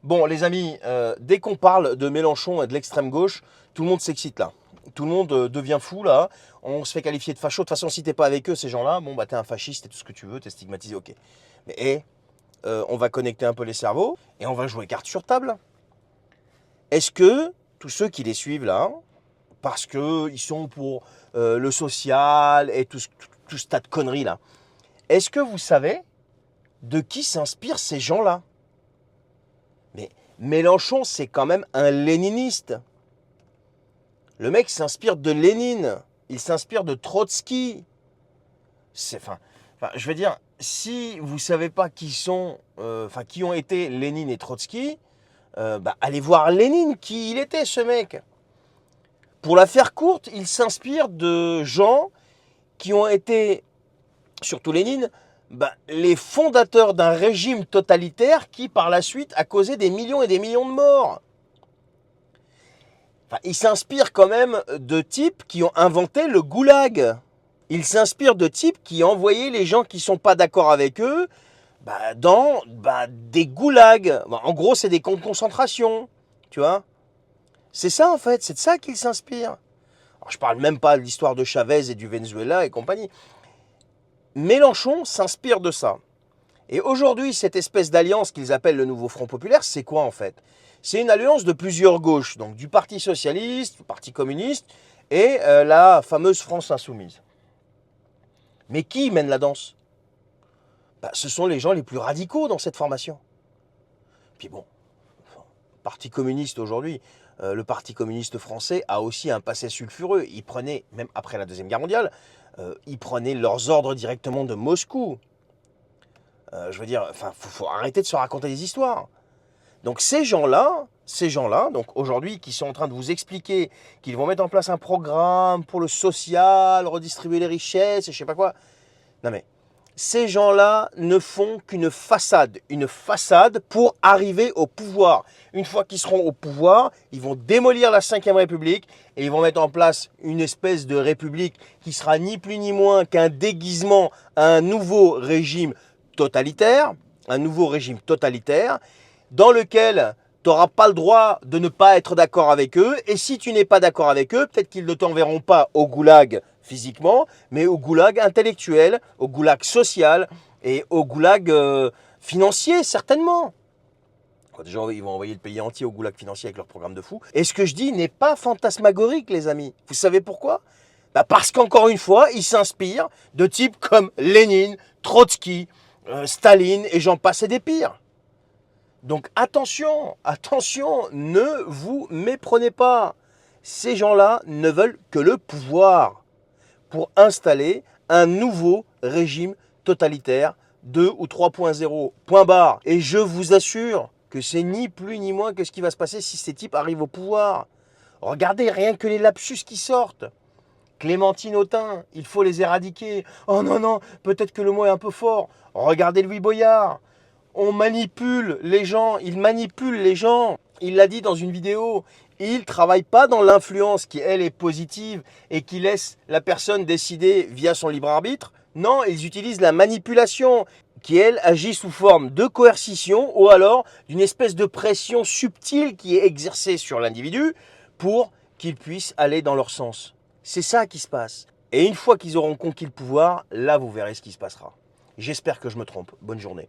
Bon, les amis, dès qu'on parle de Mélenchon et de l'extrême gauche, tout le monde s'excite là. Tout le monde devient fou là. On se fait qualifier de facho. De toute façon, si t'es pas avec eux, ces gens-là, bon, bah t'es un fasciste, t'es tout ce que tu veux, t'es stigmatisé, ok. Mais on va connecter un peu les cerveaux et on va jouer carte sur table. Est-ce que tous ceux qui les suivent là, parce qu'ils sont pour le social et tout ce tas de conneries là, est-ce que vous savez de qui s'inspirent ces gens-là? Mais Mélenchon, c'est quand même un léniniste. Le mec s'inspire de Lénine. Il s'inspire de Trotsky. Je veux dire, si vous ne savez pas qui sont, qui ont été Lénine et Trotsky, allez voir Lénine, qui il était ce mec. Pour la faire courte, il s'inspire de gens qui ont été, surtout Lénine, les fondateurs d'un régime totalitaire qui, par la suite, a causé des millions et des millions de morts. Il s'inspire quand même de types qui ont inventé le goulag. Il s'inspire de types qui ont envoyé les gens qui ne sont pas d'accord avec eux dans des goulags. En gros, c'est des camps de concentration. Tu vois? C'est ça en fait, c'est de ça qu'il s'inspire. Alors, je parle même pas de l'histoire de Chavez et du Venezuela et compagnie. Mélenchon s'inspire de ça. Et aujourd'hui, cette espèce d'alliance qu'ils appellent le nouveau Front Populaire, c'est quoi en fait? C'est une alliance de plusieurs gauches, donc du Parti Socialiste, du Parti Communiste et la fameuse France Insoumise. Mais qui mène la danse? Ce sont les gens les plus radicaux dans cette formation. Puis bon, Parti communiste aujourd'hui, le Parti communiste français a aussi un passé sulfureux. Ils prenaient, même après la Deuxième Guerre mondiale, ils prenaient leurs ordres directement de Moscou. Je veux dire, faut arrêter de se raconter des histoires. Donc ces gens-là, donc aujourd'hui, qui sont en train de vous expliquer qu'ils vont mettre en place un programme pour le social, redistribuer les richesses et je sais pas quoi. Non mais, ces gens-là ne font qu'une façade. Une façade pour arriver au pouvoir. Une fois qu'ils seront au pouvoir, ils vont démolir la Ve République et ils vont mettre en place une espèce de république qui sera ni plus ni moins qu'un déguisement à un nouveau régime totalitaire. Un nouveau régime totalitaire dans lequel tu n'auras pas le droit de ne pas être d'accord avec eux. Et si tu n'es pas d'accord avec eux, peut-être qu'ils ne t'enverront pas au goulag physiquement, mais au goulag intellectuel, au goulag social et au goulag financier, certainement. Déjà, ils vont envoyer le pays entier au goulag financier avec leur programme de fou. Et ce que je dis n'est pas fantasmagorique, les amis. Vous savez pourquoi? Parce qu'encore une fois, ils s'inspirent de types comme Lénine, Trotsky, Staline et j'en passe et des pires. Donc attention, attention, ne vous méprenez pas. Ces gens-là ne veulent que le pouvoir pour installer un nouveau régime totalitaire 2 ou 3.0, point barre. Et je vous assure que c'est ni plus ni moins que ce qui va se passer si ces types arrivent au pouvoir. Regardez rien que les lapsus qui sortent. Clémentine Autain, il faut les éradiquer. Oh non, non, peut-être que le mot est un peu fort. Regardez Louis Boyard. On manipule les gens, il manipule les gens. Il l'a dit dans une vidéo. Il ne travaille pas dans l'influence qui, elle, est positive et qui laisse la personne décider via son libre arbitre. Non, ils utilisent la manipulation qui, elle, agit sous forme de coercition ou alors d'une espèce de pression subtile qui est exercée sur l'individu pour qu'il puisse aller dans leur sens. C'est ça qui se passe. Et une fois qu'ils auront conquis le pouvoir, là, vous verrez ce qui se passera. J'espère que je me trompe. Bonne journée.